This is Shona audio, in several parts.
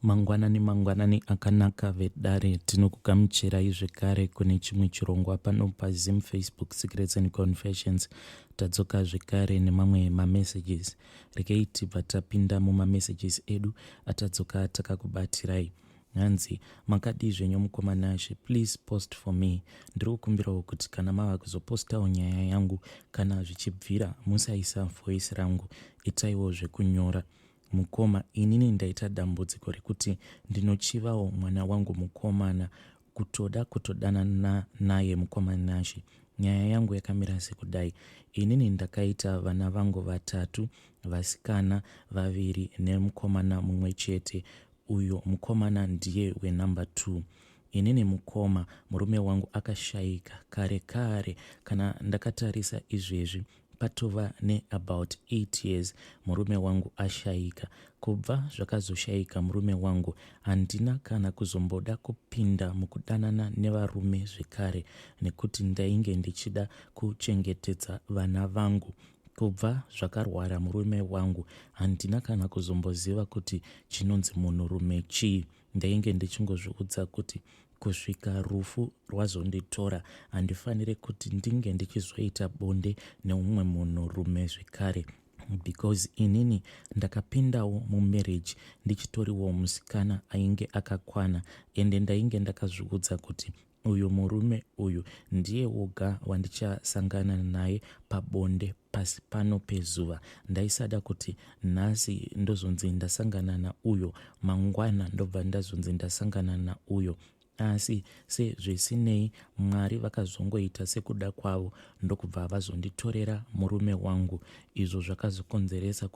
Mangwanani akanaka vedare tinokugamuchirai zvekare kune chimwe chirongwa pano paZim Facebook Secrets and Confessions. Tadzoka zvekare nemamwe mamessages. Rekei tibva tapinda mumamessages edu atadzoka takakubatirai. Hanzi, makadi zvenyu mukomana she, please post for me. Ndiri kukumbirawo kuti kana mava kuzopostawo nyaya yangu kana zvichibvira musaisa voice rangu, itaiwo zvekunyora. Mukoma, inini ndaita dambudziko rekuti ndinochivawo mwana wangu mukomana, kutoda kutodana naye mukomana she. Nyaya yangu yakamira sekudai. Inini ndakaita vana vangu 3, vasikana 2 nemukomana mumwe chete. Uyo mukomana ndiye wenumber 2. Inini mukoma, murume wangu akashayika kare kana ndakatarisa izvezvi patova about 8 years murume wangu ashayika. Kubva zvakazoshayika murume wangu, handina kana kuzomboda kupinda mukudanana nevarume zvekare, nekuti ndainge ndichida kuchengetedza vana vangu. Kubva zvakarwara murume wangu, handina kana kuzomboziva kuti chinonzi munhurume chii. Ndainge ndichingozviudza kuti kusvika rufu rwazonditora handifanire kuti ndinge ndichizoita bonde neumwe munhurume zvekare, because inini ndakapindawo mumarriage ndichitoriwo musikana ainge akakwana, ende ndainge ndakazviudza kuti uyu murume uyu ndiye woga wandichasangana naye pabonde pasi pano pezuva. Ndaisada kuti nhasi ndozonzi ndasangana nauyo, mangwana ndobva ndazonzi ndasangana nauyo. Asi sezvisinei, Mwari vakazongoita sekuda kwavo ndokubva vazonditorera murume wangu. Izvo zvakazokonzeresa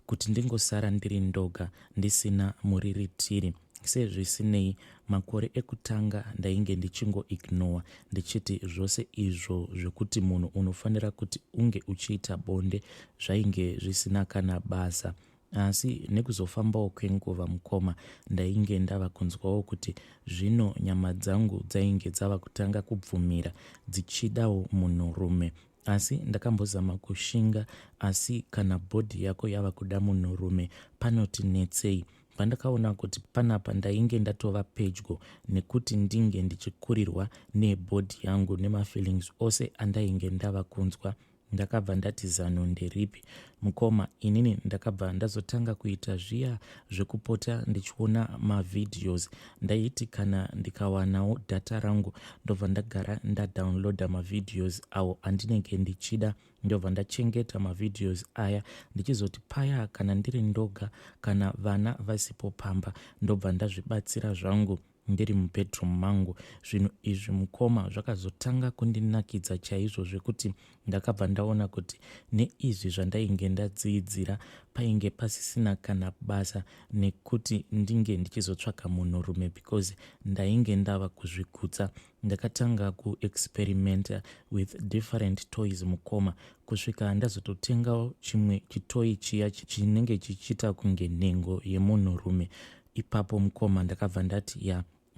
kuti ndingosara ndiri ndoga ndisina muriritiri. Sezvisinei, makore ekutanga ndainge ndichingoignore ndichiti zvose izvo zvekuti munhu unofanira kuti unge uchiita bonde zvainge zvisina kana basa. Asi nekuzofambawo kwenguva mukoma, ndainge ndava kunzwawo kuti zvino nyama dzangu dzainge dzava kutanga kubvumira dzichidawo munhurume. Asi ndakambozama kushinga, asi kana bhodhi yako yava kuda munhurume panoti netsei. Pandakaona kuti panapa ndainge ndatova pedyo nekuti ndinge ndichikurirwa nebhodhi yangu nemafeelings ose andainge ndava kunzwa, ndakabva ndati zano nderipi mukoma. Inini ndakabva ndazotanga kuita zviya zvekupota ndichiona mavideos. Ndaiti kana ndikawanawo data rangu ndobva ndagara ndadownloada mavideos awo andinenge ndichida, ndobva ndachengeta mavideos aya ndichizoti paya kana ndiri ndoga kana vana vasipo pamba ndobva ndazvibatsira zvangu ndiri mubedroom mangu. Zvinhu izvi mukoma zvakazotanga kundinakidza chaizvo zvekuti ndakabva ndaona kuti neizvi zvandainge ndadziidzira painge pasisina kana basa, nekuti ndinge ndichizotsvaka munhurume because ndainge ndava kuzvikutsa. Ndakatanga kuexperimenta with different toys mukoma, kusvika ndazototengawo chimwe chitoyi chiya chinenge chichiita kunge nhengo yemunhurume. Ipapo mukoma ndakabva ndati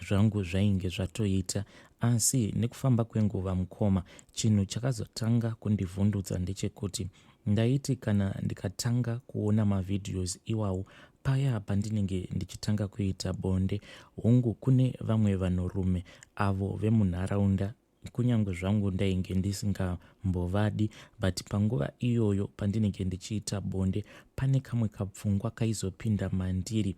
zvangu zvainge zvatoita. Asi nekufamba kwenguva mukoma, chinhu chakazotanga kundivhundutsa ndechekuti ndaiti kana ndikatanga kuona mavideos iwawo paya pandinenge ndichitanga kuita bonde, hongu kune vamwe vanhurume avo vemunharaunda kunyange zvangu ndainge ndisingambovadi, but panguva iyoyo pandinenge ndichiita bonde pane kamwe kapfungwa kaizopinda mandiri.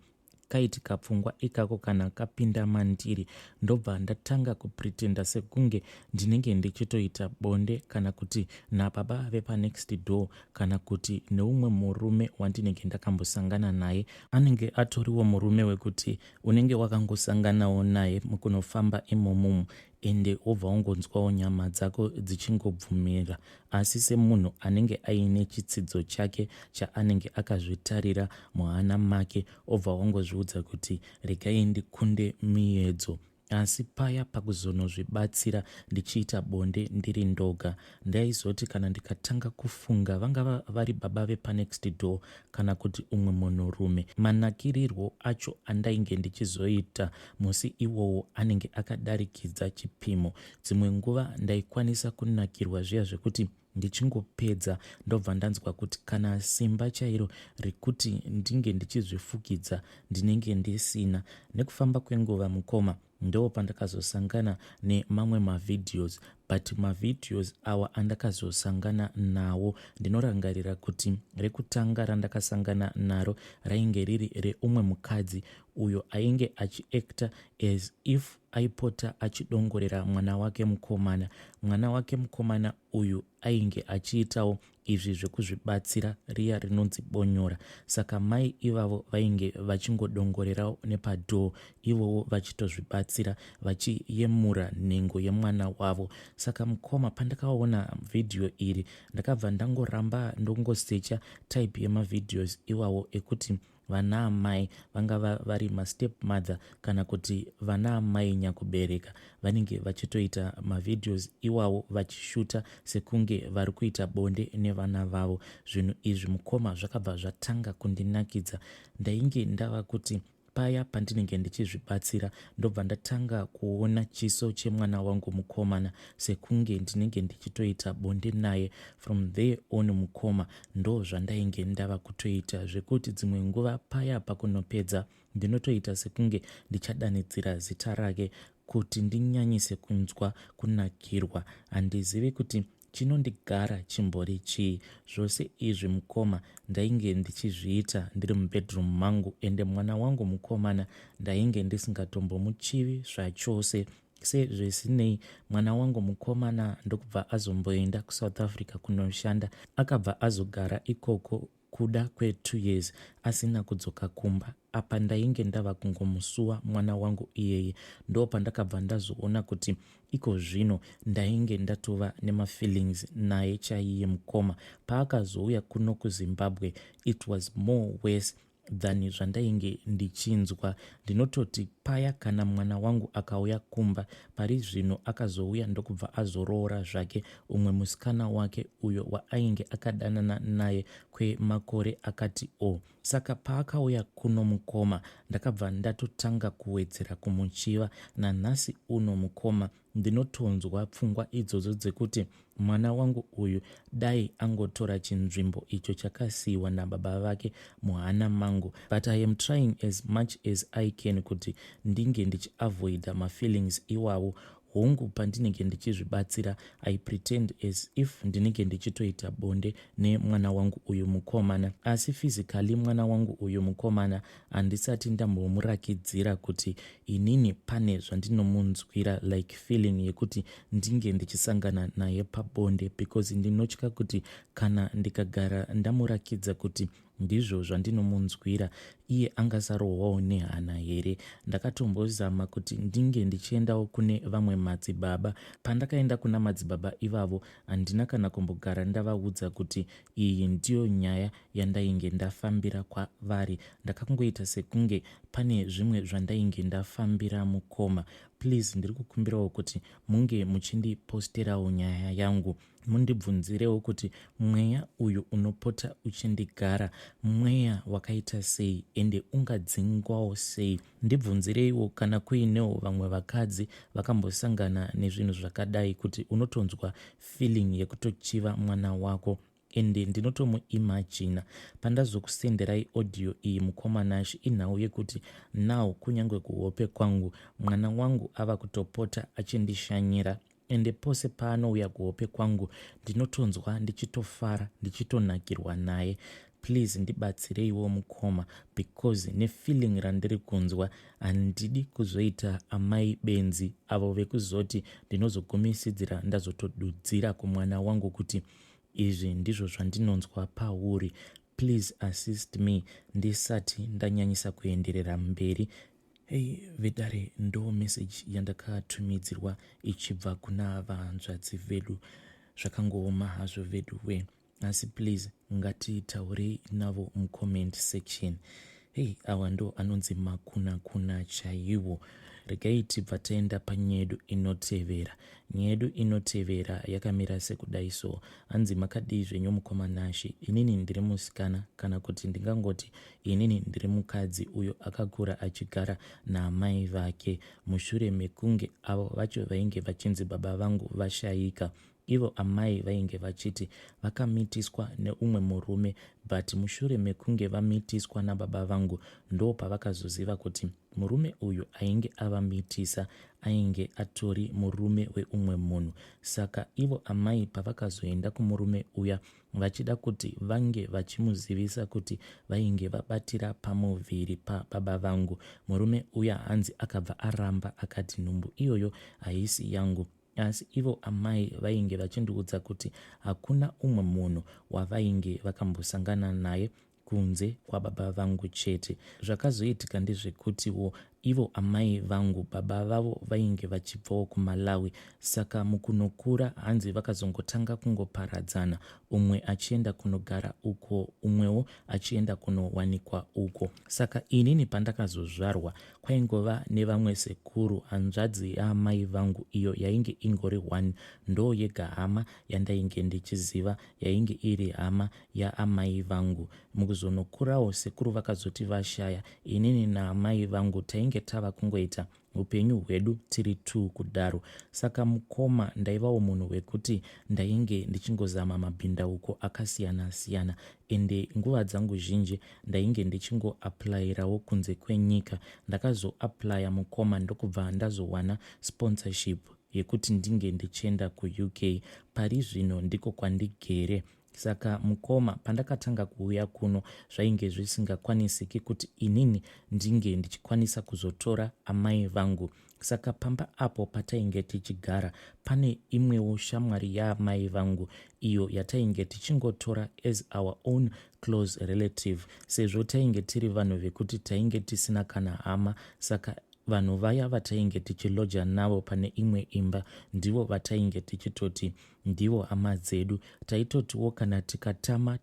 Kaiti kapfungwa ikako kana kapinda mandiri, ndobva ndatanga kupretenda sekunge ndinenge ndichitoita bonde, kana kuti nababa vepanext door, kana kuti neumwe murume wandinenge ndakambosangana naye anenge atoriwo murume wekuti unenge wakangosanganawo naye mukunofamba imomumu, ende obva ungonzwawo nyama dzako dzichingobvumira. Asi semunhu anenge aine chitsidzo chake chaanenge akazvitarira muhana make, obva wangozviudza kuti regai ndikunde miedzo. Asi paya pakuzonozvibatsira ndichiita bonde ndiri ndoga, ndaizoti kana ndikatanga kufunga vangava vari baba vepanext door kana kuti umwe munhurume, manakirirwo acho andainge ndichizoita musi iwowo anenge akadarikidza chipimo. Dzimwe nguva ndaikwanisa kunakirwa zviya zvekuti ndichingopedza ndobva ndanzwa kuti kana simba chairo rekuti ndinge ndichizvifukidza ndinenge ndisina. Nekufamba kwenguva mukoma ndo pandakazosangana nemamwe mavidheos, but mavidheos awa andakazosangana nawo ndinorangarira kuti rekutanga randakasangana naro rainge riri reumwe mukadzi uyo ainge achiacta as if aipota achidongorera mwana wake mukomana. Mwana wake mukomana uyu ainge achiitawo izvi zvekuzvibatsira riya rinonzi bonyora. Saka mai ivavo vainge vachingodongorerawo nepadhoo ivowo vachitozvibatsira vachiyemura nhengo yemwana wavo. Saka mukoma pandakaona vhidhiyo iri ndakabva ndangoramba ndongosecha type yemavidheos iwawo ekuti vana amai vangava vari mastep mother kana kuti vana amai nyakubereka vanenge vachitoita mavidheos iwawo vachishuta sekunge vari kuita bonde nevana vavo. Zvinhu izvi mukoma zvakabva zvatanga kundinakidza. Ndainge ndava kuti paya pandinenge ndichizvibatsira ndobva ndatanga kuona chiso chemwana wangu mukomana sekunge ndinenge ndichitoita bonde naye. From there on mukoma ndo zvandainge ndava kutoita zvekuti dzimwe nguva paya pakunopedza ndinotoita sekunge ndichadanidzira zita rake kuti ndinyanyise kunzwa kunakirwa. Handizivi kuti chinondigara chimbori chii. Zvose izvi mukoma ndainge ndichizviita ndiri mubedroom mangu, ende mwana wangu mukomana ndainge ndisingatombomuchivi zvachose. Sezvisinei mwana wangu mukomana ndokubva azomboenda kuSouth Africa kunoshanda, akabva azogara ikoko kuda kwe2 years asina kudzoka kumba. Apa ndainge ndava kungomusuwa mwana wangu iyeye. Ndo pandakabva ndazoona kuti iko zvino ndainge ndatova nemafeelings naye chaiye mukoma. Paakazouya kuno kuZimbabwe it was more worse than zvandainge ndichinzwa. Ndinototi paya kana mwana wangu akauya kumba pari zvino akazouya ndokubva azoroora zvake umwe musikana wake uyo waainge akadanana naye kwemakore akati Saka paakauya kuno mukoma ndakabva ndatotanga kuwedzera kumuchiva. Nanhasi uno mukoma ndinotonzwa pfungwa idzodzo dzekuti mwana wangu uyu dai angotora chinzvimbo icho chakasiyiwa nababa vake muhana mangu. But I am trying as much as I can kuti ndinge ndichiavoida mafeelings iwawo. Hongu pandinenge ndichizvibatsira I pretend as if ndinenge ndichitoita bonde nemwana wangu uyu mukomana, asi physically mwana wangu uyu mukomana handisati ndambomurakidzira kuti inini pane zvandinomunzwira like feeling yekuti ndinge ndichisangana naye pabonde, because ndinotya kuti kana ndikagara ndamurakidza kuti ndizvo zvandinomunzwira iye angasarohwawo nehana here. Ndakatombozama kuti ndinge ndichiendawo kune vamwe madzibaba. Pandakaenda kuna madzibaba ivavo handina kana kumbogara ndavaudza kuti iyi ndiyo nyaya yandainge ndafambira kwavari. Ndakangoita sekunge pane zvimwe zvandainge ndafambira mukoma. Please ndiri kukumbirawo kuti munge muchindiposterawo nyaya yangu, mundibvunzirewo kuti mweya uyu unopota uchindigara mweya wakaita sei ende ungadzingwawo sei. Ndibvunzireiwo kana kuinewo vamwe vakadzi vakambosangana nezvinhu zvakadai kuti unotonzwa feeling yekutochiva mwana wako. Ende ndinotomuimagina pandazokusenderai audio iyi mukomanashi inhau yekuti now kunyange kuhope kwangu mwana wangu ava kutopota achindishanyira, ende pose paanouya kuhope kwangu ndinotonzwa ndichitofara ndichitonakirwa naye. Please ndibatsireiwo mukoma, because nefeeling randiri kunzwa handidi kuzoita amai benzi avo vekuzoti ndinozogumisidzira ndazotodudzira kumwana wangu kuti izvi ndizvo zvandinonzwa pauri. Please assist me ndisati ndanyanyisa kuenderera mberi. Vedare ndo message yandakatumidzirwa ichibva kuna vanzvadzi vedu. Zvakangooma hazvo vedu we, asi please ngatitaurei navo mucomment section. Awa ndo anonzi makuna chaiwo. Regai tibva taenda panyedu inotevera. Nyedu inotevera yakamira sekudai so. Hanzi makadii zvenyu mukomanashi, inini ndiri musikana kana kuti ndingangoti inini ndiri mukadzi uyo akakura achigara naamai vake mushure mekunge avo vacho vainge vachinzi baba vangu vashayika. ivo amai vainge vachiti vakamitiswa neumwe murume, but mushure mekunge vamitiswa nababa vangu ndo pavakazoziva kuti murume uyu ainge avamitisa ainge atori murume weumwe munhu. Saka ivo amai pavakazoenda kumurume uya vachida kuti vange vachimuzivisa kuti vainge vabatira pamuviri pababa vangu, murume uya hanzi akabva aramba akati nhumbu iyoyo haisi yangu. Asi ivo amai vainge vachindiudza kuti hakuna umwe munhu wavainge vakambosangana naye kunze kwababa vangu chete. Zvakazoitika ndezvekutiwo ivo amai vangu baba vavo vainge vachibvawo kuMalawi, saka mukunokura hanzi vakazongotanga kungoparadzana, umwe achienda kunogara uko, umwewo achienda kunowanikwa uko. Saka inini pandakazozvarwa kwaingova nevamwe sekuru, hanzvadzi yaamai vangu iyo yainge ingori 1 ndo yega hama yandainge ndichiziva yainge iri hama yaamai vangu. Mukuzonokurawo sekuru vakazoti vashaya, inini naamai vangu tainge tava kungoita upenyu hwedu tiri 2 kudaro. Saka mukoma ndaivawo munhu wekuti ndainge ndichingozama mabhindauko akasiyana siyana, ende nguva dzangu zhinji ndainge ndichingoaplayirawo kunze kwenyika. Ndakazoaplya mukoma ndokubva ndazowana sponsorship yekuti ndinge ndichienda kuUK. Pari zvino ndiko kwandigere. Saka mukoma pandakatanga kuuya kuno zvainge zvisingakwanisiki kuti inini ndinge ndichikwanisa kuzotora amai vangu. Saka pamba apo patainge tichigara pane imwewo shamwari yaamai vangu iyo yatainge tichingotora as our own close relative, sezvo tainge tiri vanhu vekuti tainge tisina kana hama. Saka vanhu vaya vatainge tichiloja navo pane imwe imba ndivo vatainge tichitoti ndivo hama dzedu. Taitotiwo kana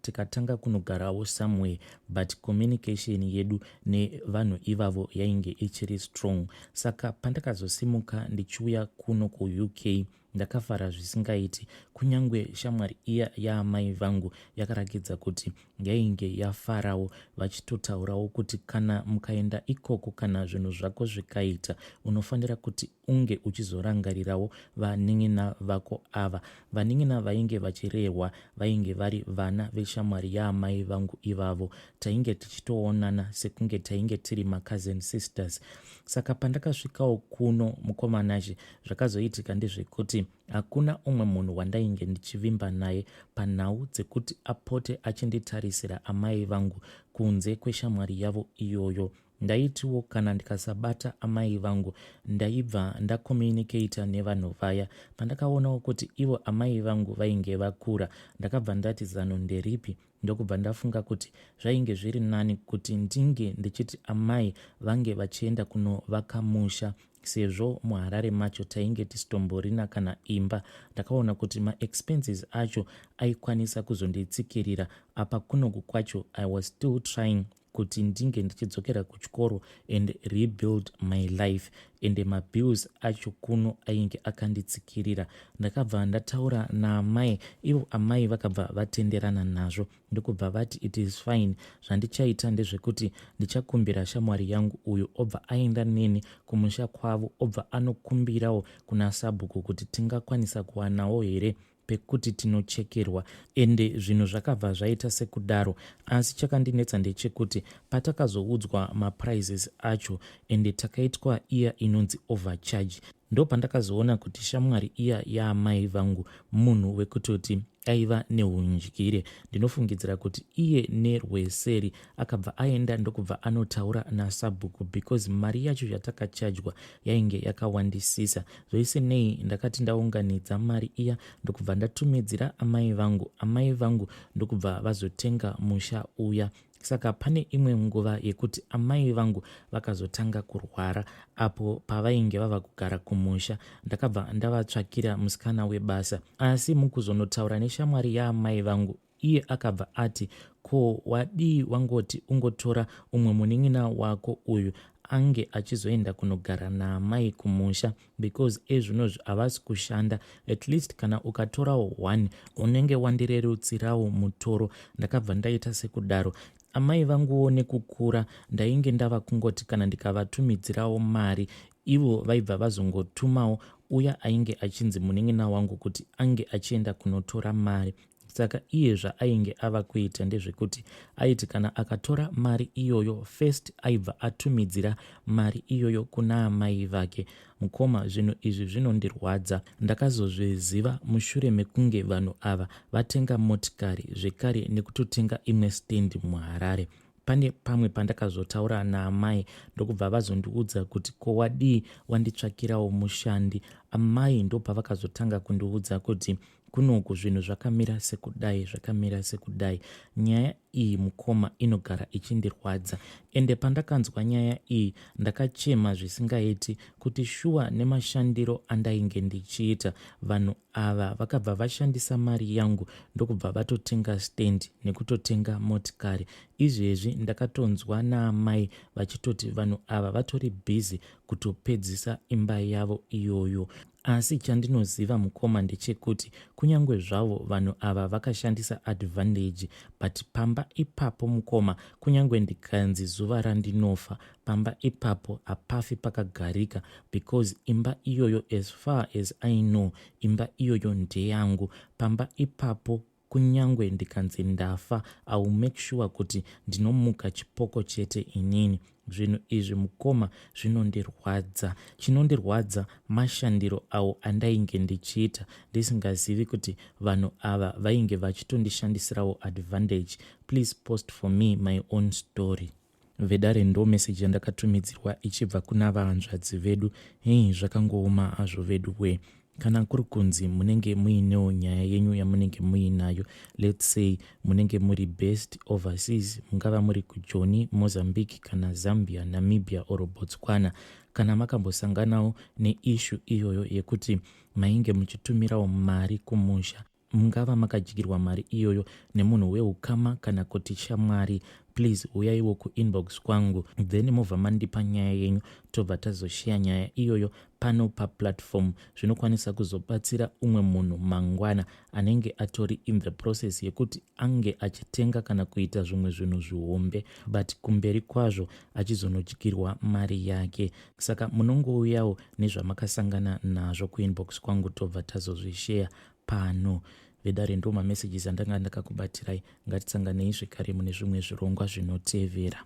tikatanga kunogarawo somewhere, but communication yedu nevanhu ivavo yainge ichiri strong. Saka pandakazosimuka ndichiuya kuno kuUK ndakafara zvisingaiti, kunyangwe shamwari iya yaamai vangu yakarakidza kuti yainge yafarawo, vachitotaurawo kuti kana mukaenda ikoko kana zvinhu zvako zvikaita unofanira kuti unge uchizorangarirawo vanin'ina vako ava. Vanin'ina vainge vachirehwa vainge vari vana veshamwari yaamai vangu ivavo. Tainge tichitoonana sekunge tainge tiri macousin sisters. Saka pandakasvikawo kuno mukomanachi zvakazoitika ndezvekuti hakuna umwe munhu wandainge ndichivimba naye panhau dzekuti apote achinditarisira amai vangu kunze kweshamwari yavo iyoyo. Ndaitiwo kana ndikasabata amai vangu ndaibva ndakomunicata nevanhu vaya. Pandakaonawo kuti ivo amai vangu vainge vakura ndakabva ndati zano nderipi, ndokubva ndafunga kuti zvainge zviri nani kuti ndinge ndichiti amai vange vachienda kunovaka musha, sezvo muHarare macho tainge tisitomborina kana imba. Ndakaona kuti maexpenses acho aikwanisa kuzonditsikirira apa kunoku kwacho. I was still trying kuti ndinge ndichidzokera kuchikoro and rebuild my life, ende mabills acho kuno ainge akanditsikirira. Ndakabva ndataura naamai, ivo amai vakabva vatenderana nazvo ndokubva vati it is fine. Zvandichaita ndezvekuti ndichakumbira shamwari yangu uyu obva aenda neni kumusha kwavo, obva anokumbirawo kuna sabhuku kuti tingakwanisa kuwanawo here pekuti tinochekerwa, ende zvinhu zvakabva zvaita sekudaro. Asi chakandinetsa ndechekuti patakazoudzwa maprizes acho ende takaitwa iya inonzi overcharge, ndo pandakazoona kuti shamwari iya yaamai vangu munhu wekutoti aiva neundyire. Ndinofungidzira kuti iye nerweseri akabva aenda ndokubva anotaura nasabhuku because mari yacho yatakachajwa yainge yakawandisisa. Zvose nei ndakati ndaunganidza mari iya ndokubva ndatumidzira amai vangu ndokubva vazotenga musha uya. Saka pane imwe nguva yekuti amai vangu vakazotanga kurwara, apo pavainge vava kugara kumusha ndakabva ndavatsvakira musikana webasa. Asi mukuzonotaura neshamwari yaamai vangu iye akabva ati, ko wadii wangoti ungotora umwe munin'ina wako uyu ange achizoenda kunogara naamai kumusha because ezvinozvi havasi kushanda, at least kana ukatorawo 1 unenge wandirerutsirawo mutoro. Ndakabva ndaita sekudaro. amai vanguwo nekukura ndainge ndava kungoti kana ndikavatumidzirawo mari ivo vaibva vazongotumawo uya ainge achinzi munen'ena wangu kuti ange achienda kunotora mari. Saka iye zvaainge ava kuita ndezvekuti aiti kana akatora mari iyoyo first aibva atumidzira mari iyoyo kuna amai vake. Mukoma, zvinhu izvi zvinondirwadza. Ndakazozviziva mushure mekunge vanhu ava vatenga motikari zvekare nekutotenga imwe stendi muHarare. Pane pamwe pandakazotaura naamai ndokubva vazondiudza kuti ko wadii wanditsvakirawo mushandi. Amai ndopavakazotanga kundiudza kuti kunoku zvinhu zvakamira sekudai. Nyaya iyi mukoma inogara ichindirwadza. Ende pandakanzwa nyaya iyi ndakachema zvisingaiti kuti shuwa nemashandiro andainge ndichiita vanhu ava vakabva vashandisa mari yangu ndokubva vatotenga stendi nekutotenga motikari. Izvezvi ndakatonzwa naamai vachitoti vanhu ava vatori bhizi kutopedzisa imba yavo iyoyo. Asi chandinoziva mukoma ndechekuti kunyange zvavo vanhu ava vakashandisa advantage, but pamba ipapo mukoma, kunyange ndikanzi zuva randinofa, pamba ipapo hapafi pakagarika, because imba iyoyo as far as I know, imba iyoyo ndeyangu. Pamba ipapo kunyange ndikanzi ndafa, I will make sure kuti ndinomuka chipoko chete inini. Zvinhu izvi mukoma zvinondirwadza. Chinondirwadza mashandiro awo andainge ndichiita ndisingazivi kuti vanhu ava vainge vachitondishandisirawo advantage. Please post for me my own story. Vedare ndo message yandakatumidzirwa ichibva kuna vahanzvadzi vedu. Hei, zvakangooma hazvo vedu we. Kana kuri kunzi munenge muinewo nyaya yenyu yamunenge muinayo, let's say munenge muri based overseas, mungava muri kuJoni, Mozambique kana Zambia, Namibia or Botswana, kana makambosanganawo neissue iyoyo yekuti mainge muchitumirawo mari kumusha, mungava makadyirwa mari iyoyo nemunhu weukama kana kuti shamwari, please uyaiwo kuinbox kwangu, then mobva mandipa nyaya yenyu tobva tazoshare nyaya iyoyo pano paplatform. Zvinokwanisa kuzobatsira umwe munhu mangwana anenge atori in the process yekuti ange achitenga kana kuita zvimwe zvinhu zvihombe, but kumberi kwazvo achizonodyirwa mari yake. Saka munongouyawo nezvamakasangana nazvo kuinbox kwangu tobva tazozvishare pano. Vedare ndo mamessages andanga ndakakubatirai. Ngatitsanganei zvekare mune zvimwe zvirongwa zvinotevera.